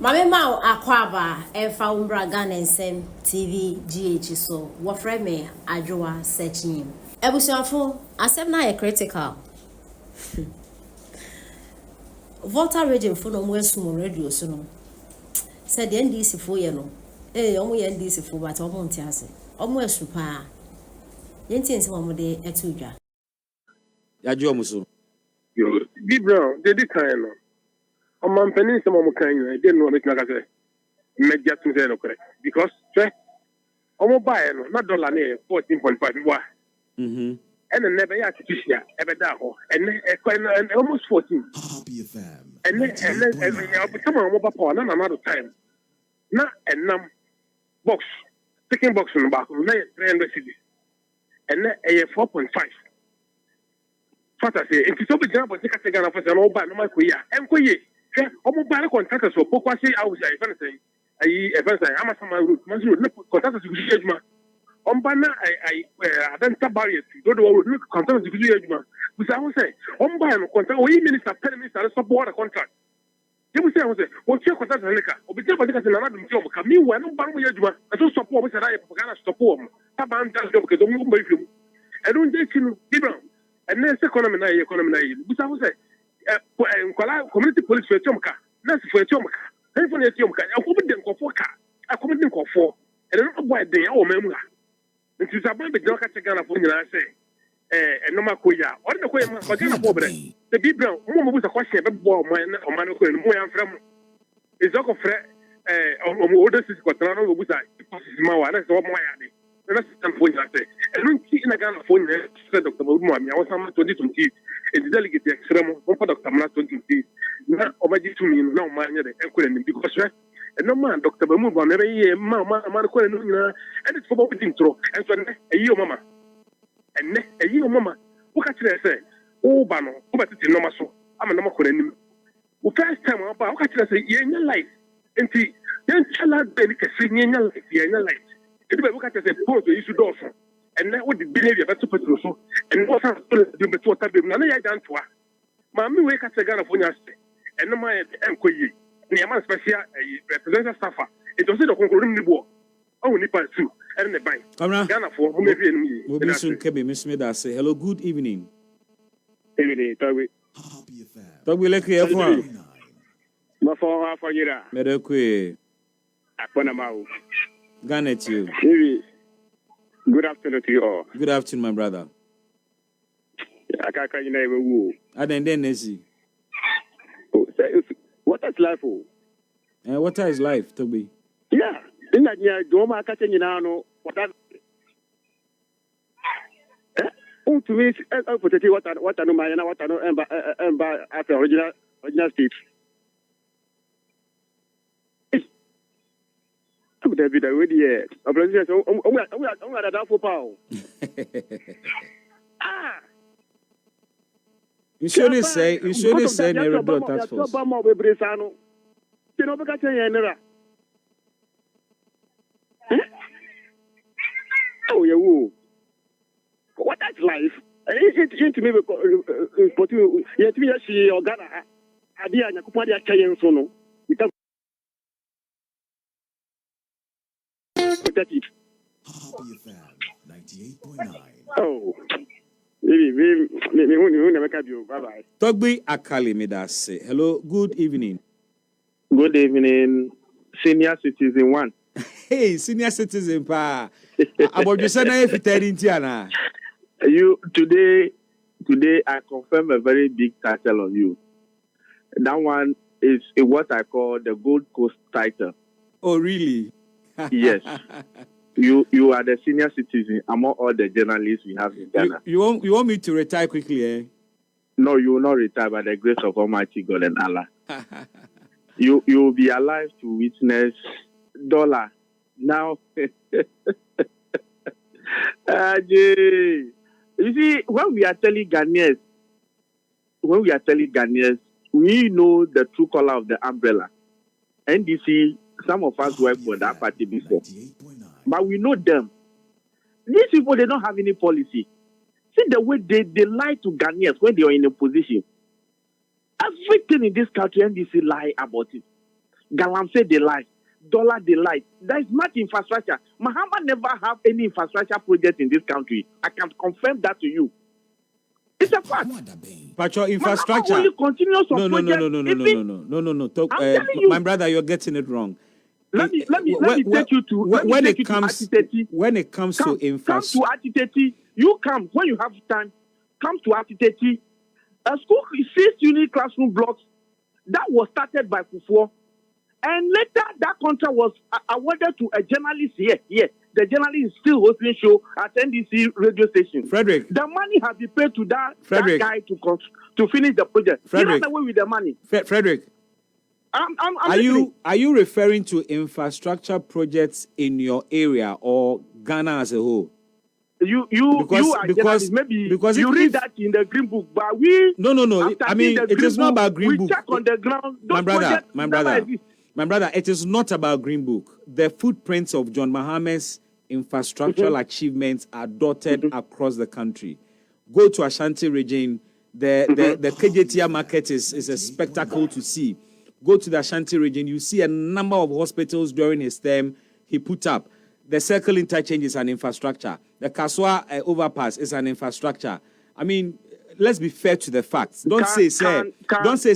Mame Mao Akwaba Efa Umbra Ghana Nsem TV GH so wofre me adwoa searching. Ebusuafo asem na critical. Voter region for no more sumo radio so no. Said the NDC for ye no. Omo ye NDC for but omo nti ase. Omo esu pa. Yenti ense omo de etudwa. Ya jo muso. Yo, Brown, they did kind of. On my penny, some of my kind, I didn't know what I said. Make just to say because, I'm buy not dollar 14.5. Why? And then never had to see ever that and almost 14. And then I'll become a mobile phone another time. Not a box, taking box on the back, 300 cities. And then a 4.5. Fata say, if you don't be jump on take a Ghana for an old band, no my queer, and queer. Almost by the contractors for Pokwasi, I was a fancy. I'm a summer route, contractors with Judgment. On Banner, I don't tap barriers to go to look contractors with Judgment. Which I will say, on Banner, contract, or even minister, telling me that support a contract. They will say, I will say, what's your contract, Liquor? Or be able to get another job. Come in when I'm Banner Judgment. I don't support which I have support. Taban does job because I don't take you, Brown. And then economy, which I will say, community police for Chomka, that's for Chomka, and for the Chomka, I couldn't go for car, I couldn't go for, and I don't know why they are member. It is about the Joker Ghana for you, I say, and no Makuya, or the way the people who was a question about mine or Manuko and Moyan from is Oko Fred, older sister, Cotrano, which I passes Mawa, that's all my idea. That's something I say. And don't see in a Ghana phone, said Dr. Mummy, I was some 2020. The delegate extreme one for Dr. Mala 20. Now, over to me, no man, because no man, Dr. Bamu, every year, Mamma, and it's for what intro, and so a year, Mamma. And a year, Mamma. What can I say? Oh, Bano, but it's no muscle. I'm a number for enemy. Well, first time, what can I say? In your life, and see, then tell us, then you can see in your life, in your life. Look at the post you should also. And now what the behavior that's super so. And what I'm going to do before time, none of you done to her. Mammy, wake up the gun of Unia. And no man, Enquiry. Niaman special representative staffer. It was a concluding the war. Only part two. And the bank. Ghana for whom every enemy. We'll soon Kebby, Miss Smith, say hello, good evening. Every day, Togbe. Togbe, like you have My for half a year. Medeque. Aponamau. Ghana to you. Good afternoon to you all. Good afternoon, my brother. I can't never woo. I then Nessie. What is life? What is life, Toby? Yeah. In that year, Doma catching in Ano, what that. Oh, to me, what I know, my what I know, and by after original state. David, I would yet. I'm going to that for power. You shouldn't say, never do task force. You know, because oh, you what that's life? It's to me, but yet me, she or Ghana, I did a Kupadia Kayan Sono. It. 98.9. Oh, maybe never catch you. Bye bye. Togbe Akali made us say hello, good evening. Good evening, senior citizen one. Hey, senior citizen pa. About your son, if you you today I confirm a very big title on you. That one is what I call the Gold Coast title. Oh, really? Yes. You are the senior citizen among all the journalists we have in Ghana. You want me to retire quickly, eh? No, you will not retire by the grace of Almighty God and Allah. You will be alive to witness dollar. Now, you see, when we are telling Ghanaians, we know the true color of the umbrella. NDC, some of us work for that party before. But we know them. These people, they don't have any policy. See the way they lie to Ghanaians when they are in a position. Everything in this country, NDC lie about it. Galamsey they lie. Dollar they lie. There is much infrastructure. Mahama never have any infrastructure project in this country. I can confirm that to you. It's a fact. But your infrastructure. Only continues No. I'm telling you. My brother, you're getting it wrong. Let me take you to when it comes to infrastructure. Come to Atiteti. You come when you have time. Come to Atiteti. A school is 6 unit classroom blocks that was started by Akuffo, and later that contract was awarded to a journalist here. The journalist is still hosting show at NDC radio station. Frederick, the money has been paid to that guy to finish the project. Frederick, he ran away with the money. Frederick, are you referring to infrastructure projects in your area or Ghana as a whole? You are journalist. Maybe you read that in the green book, but we no. I mean, it is not about green book. We check on the ground. My brother, it is not about green book. The footprints of John Mahama's infrastructural achievements are dotted across the country. Go to Ashanti region. The KJTR market is a spectacle to see. Go to the Ashanti region, you see a number of hospitals during his term he put up. The circle interchange is an infrastructure. The Kaswa overpass is an infrastructure. I mean, let's be fair to the facts. Don't say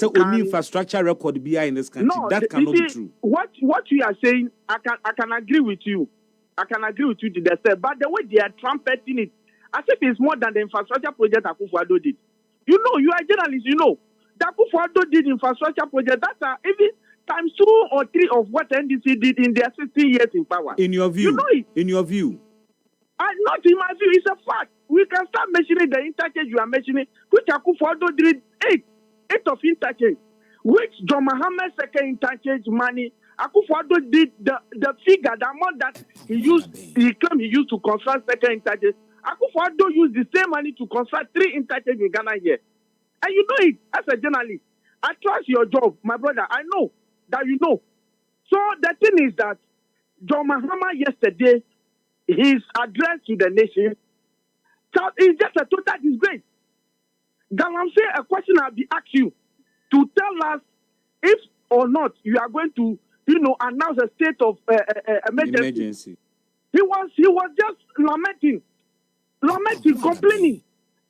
only infrastructure record be in this country. No, that cannot be true. What you are saying, I can agree with you. I can agree with you to the extent, but the way they are trumpeting it, as if it's more than the infrastructure project Akuffo Addo did. You know, you are a journalist, you know. The Akuffo Addo did infrastructure project that are even times 2 or 3 of what NDC did in their 16 years in power. In your view, you know it. In your view. Not in my view, it's a fact. We can start mentioning the interchange you are mentioning, which Akuffo Addo did 8 of interchange, which John Mahama's second interchange money, Akuffo Addo did the figure, the amount that he claimed he used to construct second interchange. Akuffo Addo used the same money to construct 3 interchange in Ghana here. And you know it as a journalist. I trust your job, my brother. I know that you know. So the thing is that John Mahama yesterday, his address to the nation, is just a total disgrace. Galamsey, a question I'll be asked you to tell us if or not you are going to, announce a state of emergency. He was just lamenting, complaining.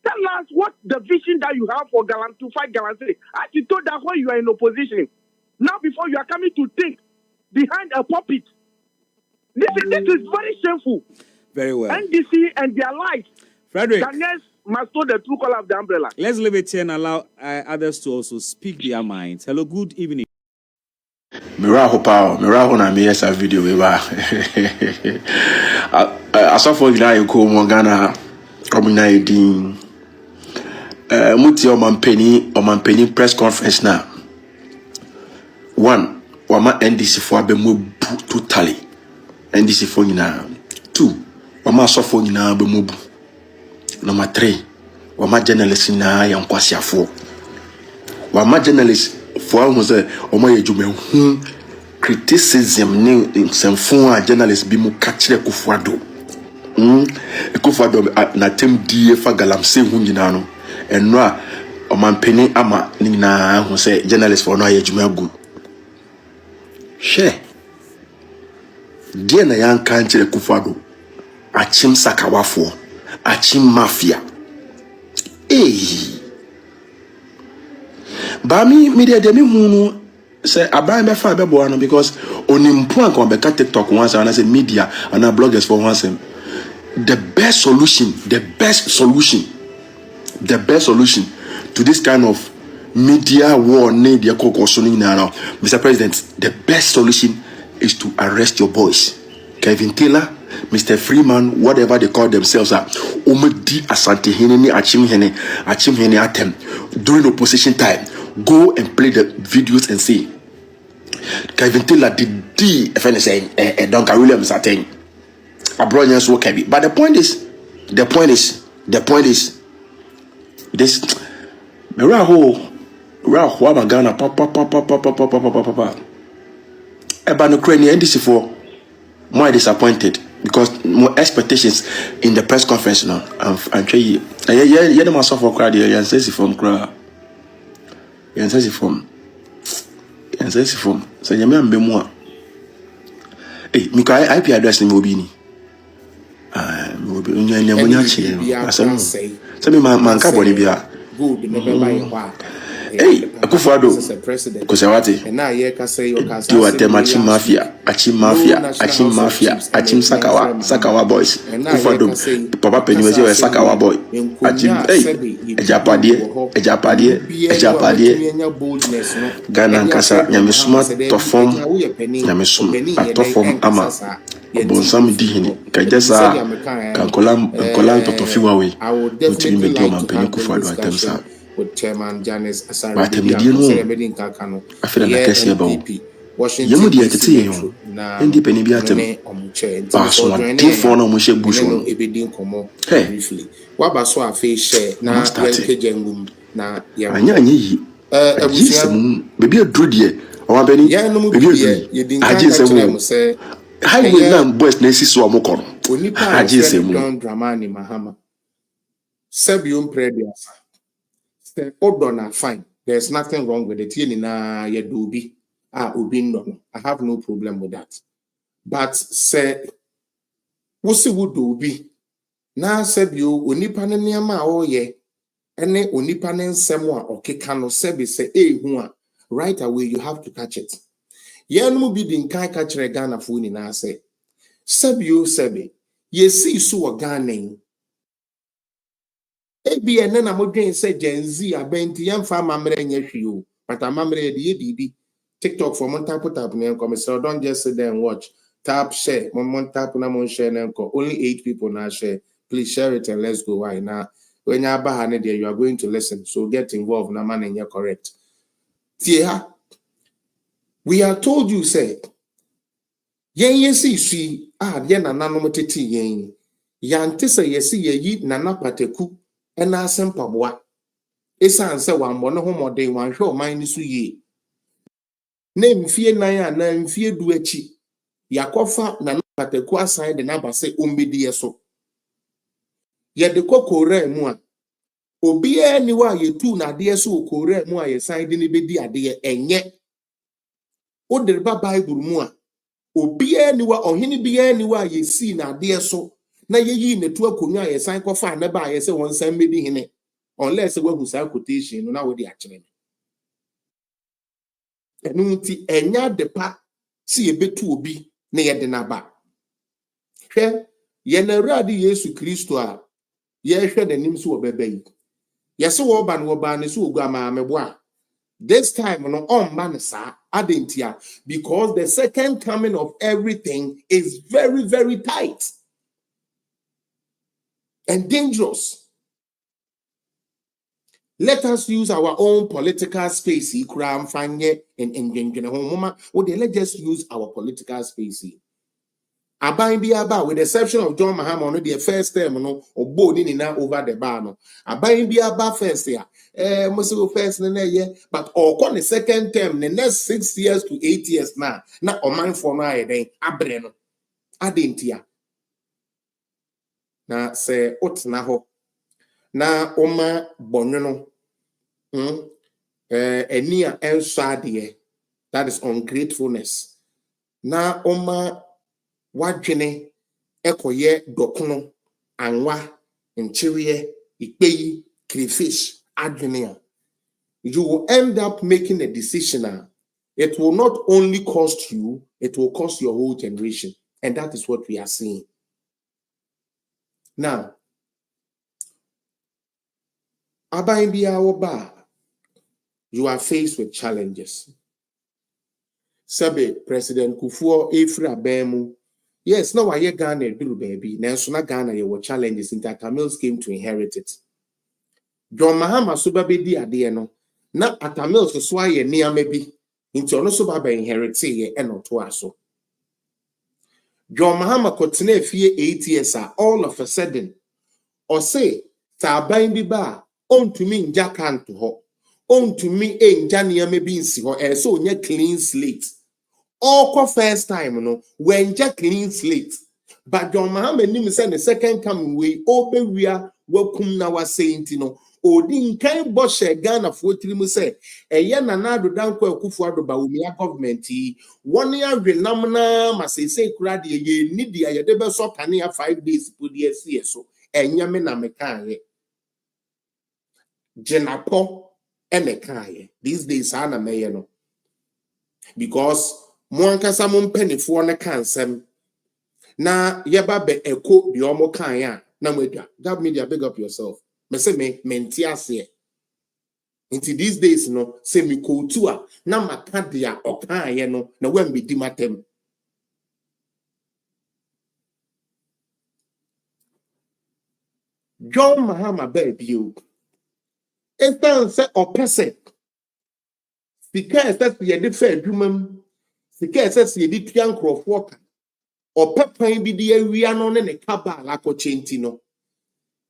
Tell us what the vision that you have for to fight Galamsey. As you told that when you are in opposition. Now before you are coming to think behind a puppet. This is very shameful. Very well. NDC and their life. Frederick. Ghanaians must know the true color of the umbrella. Let's leave it here and allow others to also speak their minds. Hello, good evening. Miraho na me esa video we ba. Asafo gina yeko mo Ghana komuna edin. Muti o mampeni press conference na. 1, wama NDC for abemu totally. NDC for nyina. 2, wama asafo nyina abemu bu. Number 3, wama journalist na yankwasiafo. Wama journalist for who say omo yejume criticism ni nsɛmfo a journalist bi mu ka kyerɛ Akuffo Addo. Akuffo Addo na tem die fa Galamsey hu nyina no. Eno a omampeni ama ni na hu say journalist for no ayejuma gu. She die na yan kan kyerɛ Akuffo Addo. Achim sakawafo, achim mafia. Ba mi media de mi hunu say aban be fa be bo no because onimpo an kon be ka TikTok once and say media and bloggers for once. The best solution to this kind of media war need the kokosoni now, Mr. President, the best solution is to arrest your boys. Kevin Taylor, Mr. Freeman, whatever they call themselves, are Omedi Asante Hene, Achim Hene Atem during opposition time. Go and play the videos and see. Kevin Taylor did Duncan Williams attain. Abronians will carry. But the point is this Miraho Ghana papa. About Ukraine NDC for more disappointed because more expectations in the press conference now. I'm sure you myself for crowd here and says from crowd. And says from and says from say you may more. Hey, Mika IP address in Mobini. Say me man ka boni bia. Good never buy a Hey, Akuffo Addo. Kusewati. And now ye can say you can Do a Achim Mafia, Achim Sakawa boys. Akuffo Addo. Papa Penyuezi we Sakawa boy. Achim Ejapadie. Ghana nkasa nyamesuma tofom atofom ama bonsam dihini kajasa kankola totofiwa we utimi medio mampenye Akuffo Addo atemsa with Chairman Janice Asari. I feel like I say about Yamudi at the independent atem. Pass one team for no mushe bushon. Hey, what about so a face share now? Na Yanyi, maybe a drudy or Benny, maybe I just say, highway lamb boys Nancy Swamokon. I just say, Dramani Mahama. Sebium Predias. Odona fine. There's nothing wrong with it. I have no problem with that. But say, what's would do be? Now said you unipan niama oh ye, ene unipanen semwa or kekano sebi say hua. Right away you have to catch it. Yen mu be din kai catch regana funi na say. Sebi ye see so a ganing. Ebi ene na modwen say Gen Z abenti yemfa mamre nyehwe but amamre de bibi TikTok for mon tap na enko so don't just sit there and watch tap share mon tap na mon share na enko only 8 people na share please share it and let's go why now when you aba ha there you are going to listen so get involved na man and correct tia we are told you say yen si ye na nanom tete yen yante say yesi yi nana pateku ena asempaboa esan se wambo no homode wanhwe o man ni so ye na mfie nan na mfie du achi yakofa na pataku asan de na base ombedi yeso ye de kokore mu a obi ani wa yetu na de yeso okore mu a yesan de ne bedi ade enye o de ba bible mu a obi ani wa ohini bi ani wa yesi na de yeso na yeyi netu akonwa yesan kofa na ba yese won san medi hene unless we who say quotation no na we dey akire enu nti enya de pa si ebetu obi na ye de na ba hwe ye na Awurade Yesu Kristo a ye hwe nanim so obeba yi ye se wo ba no ba ne so ogu ama amebo a this time no on man sa adentia because the second coming of everything is very very tight and dangerous. Let us use our own political space. Let's just use our political space. Abain biaba, with the exception of John Mahama, the first term, no, or boarding in over the bar. No, Abain biaba first year, most first year, but or the second term, the next 6 years to 8 years now, not on mine for now, then Abreno. Adentia. Na say, what's now? Na oma bonono. Enia ensadie, that is ungratefulness. Na oma wajene ekoye dokono anwa nchiriye ikpeyi crayfish adwene. You will end up making a decision. It will not only cost you, it will cost your whole generation. And that is what we are seeing. Now, Abain biya oba, you are faced with challenges. Sabe President Akuffo Efra Bemu. Yes, now I Ghana do baby. Now so Ghana you were challenges in that Tamils came to inherit it. John Mahama suba be di ade no. Na Atamils so swa ye near maybe into no suba be inherit ye eno to aso. John Mahama continue fie 8 years all of a sudden. Or say ta bain bi ba on to me nja kan to ho. On to me njania maybe nsi ho so nya clean slate. All first time no when Jack clean slate. But John Mahama nim say the second coming we open we are welcome now was saying no Odin kan boshe Ghana for trimu say eye Nana Addo danko Akuffo Addo ba umia government yi one year renamna masese kura de ye ni de ye de be so kane 5 days podi asi so enye me na me kan ye Jenapo ene kan ye these days ana me ye no because mo ankasa mo mpanifo ne kansem na yeba be eko de omo kan ya na modwa that media big up yourself me say me menti ase into these days no say me ko tu a na maka de a okan ye no na wan be di matem John Mahama baby o instant say opese because that ye de fa adwumam because say ye di tua nkrofo ka opepan bi de awia no ne kaba la ko chenti no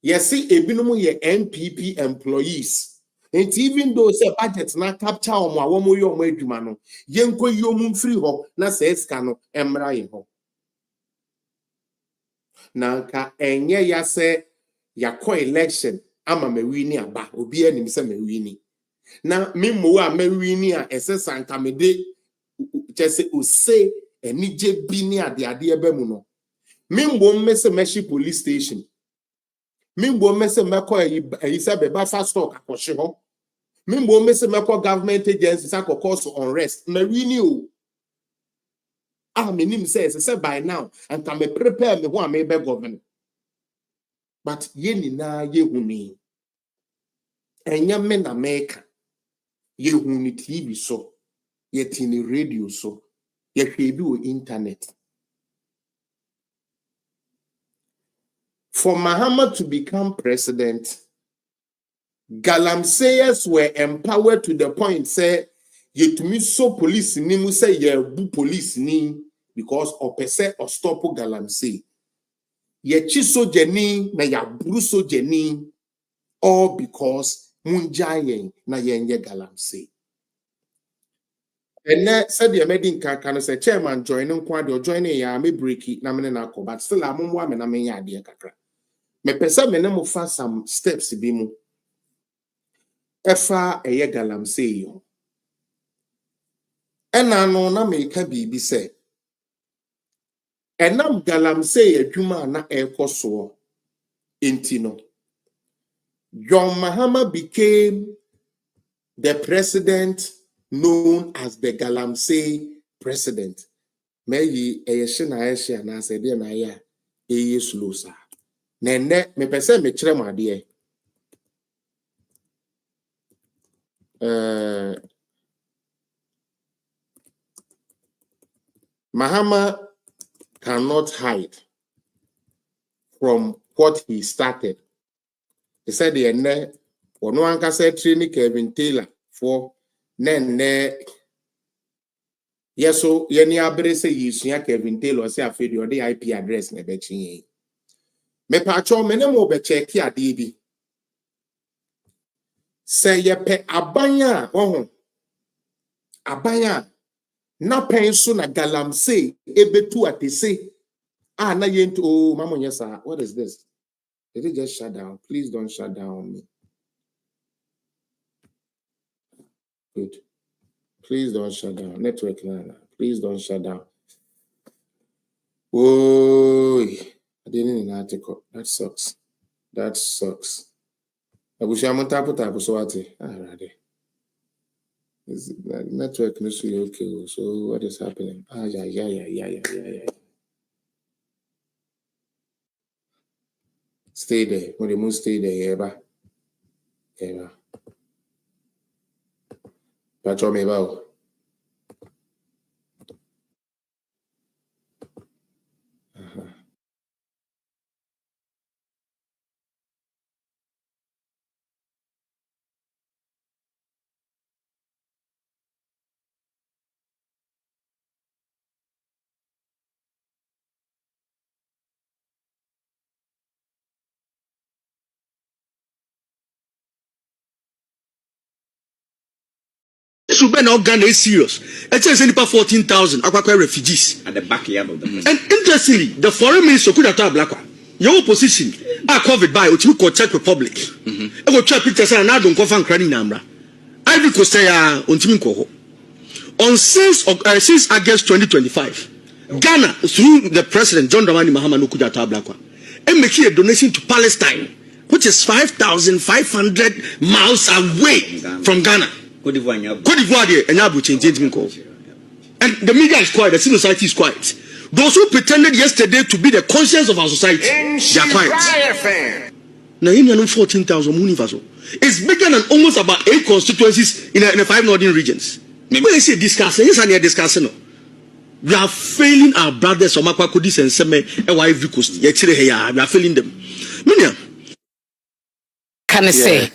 yes see ebinom ye NPP employees. And even though say budget na capture omo awomo yo omo adwuma no yenko yi omu free ho na say ska no emra ye ho na nka enye ya say yakọ election ama me wini aba obi anim say me wini na memo a me wini a ese sanka me de chese ose enije bi ni ade ebe mu no mimbo mmese meshi police station mimbo mmese mekọ eyi se be ba fast talk akọhye ho mimbo mmese mekọ government agencies akọkọ so unrest na wini o menim say by now and can me prepare me ho am be governor but ye ni na ye huni enya me na meka ye huni TV so ye tini radio so ye hwebi o internet for Mahama to become president Galamseyers were empowered to the point say ye to me so police ni mu say ye bu police ni because opese or stop Galamsey ye chi sojeni na ya buru sojeni all because munjayen na yenye Galamsey. And that said the American can say chairman joining quad or joining ya me breaky na me na ko but still I'm woman na me ya de kakra. Me pesa me na mo fa some steps bi mu. Efa eye Galamsey yo. Ena no na me ka bibi say enam Galamsey adwuma na ekoso enti no. John Mahama became the president known as the Galamsey president. Meyi eyeshina na se de na ya slow sa. Nene me pese me kire made Mahama cannot hide from what he started. He said the ene ono anka say training Kevin Taylor for nene yeso yeni abere say yisua Kevin Taylor say afedi o the IP address na be chin me pacho me ne mo be check ade bi say ye pe abanya ohun abanya na penso na Galamsey ebetu atese na yento oh mama nyesa what is this? Did it just shut down? Please don't shut down on me. Good. Please don't shut down. Network now. Please don't shut down. Oh, I didn't need an article. That sucks. That sucks. I wish I'm tapu so what? Alright. Network no see okay. So what is happening? Yeah. Stay there. When the moon stay there, yeah. Patrol me about. Sube na Ghana is serious. It says any 14,000 Aqua refugees at the backyard of the president. And interestingly, the foreign minister could have black one. your opposition are covered by what you call Czech Republic. I will try pictures and I don't go fan cranny number. Ivory Coast on Timinko. On 6 August 2025, Ghana, through the president John Dramani Mahama Nukudata Blakwa, and making a donation to Palestine, which is 5,500 miles away from Ghana. Cote d'Ivoire and Abu Timinko. And the media is quiet, the civil society is quiet. Those who pretended yesterday to be the conscience of our society, they are quiet. Now, in 14,000 universal. It's bigger than almost about 8 constituencies in the 5 northern regions. When I say discussing, yes, I need discussing. We are failing our brothers. We are failing them. Can I say?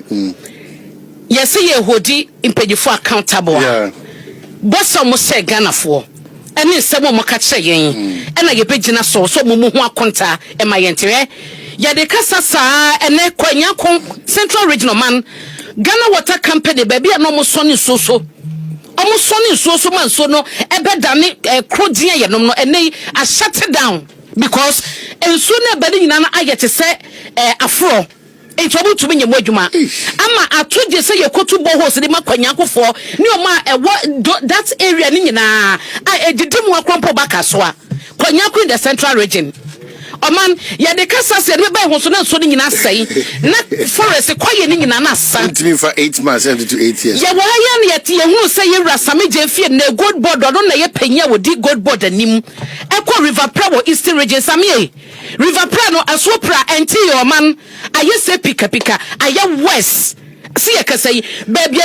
Yes, you hodi impedifo accountable. Boss almost say Ghana for. Any seven more catch saying, and I get Gina so mumu conta and my entire. Yadekasa and Equanyako Central Regional Man Ghana Water Company, baby, and almost sonny so. Almost sonny so man so no, ebedani crodia no, and they are shut it down because and sooner bedding nana I get to say afro. It's able to be a mojuma. Ama I told you say you go to bohos the Makonyako for no ma that area nina. I did more crumple back as well. Konyako in the Central Region. Oh man, ya de kasa se me buy so na so ni na say na forest kwaye ni na na sa me for 8 months to 8 years ya wa ya na yete ye hu say ye rasame je fie na gold board do na ye panya wo di gold board anim ekọ river pra wo eastern region same river pra no asopra enti yo man aye se pika aye west see ye kasa yi baby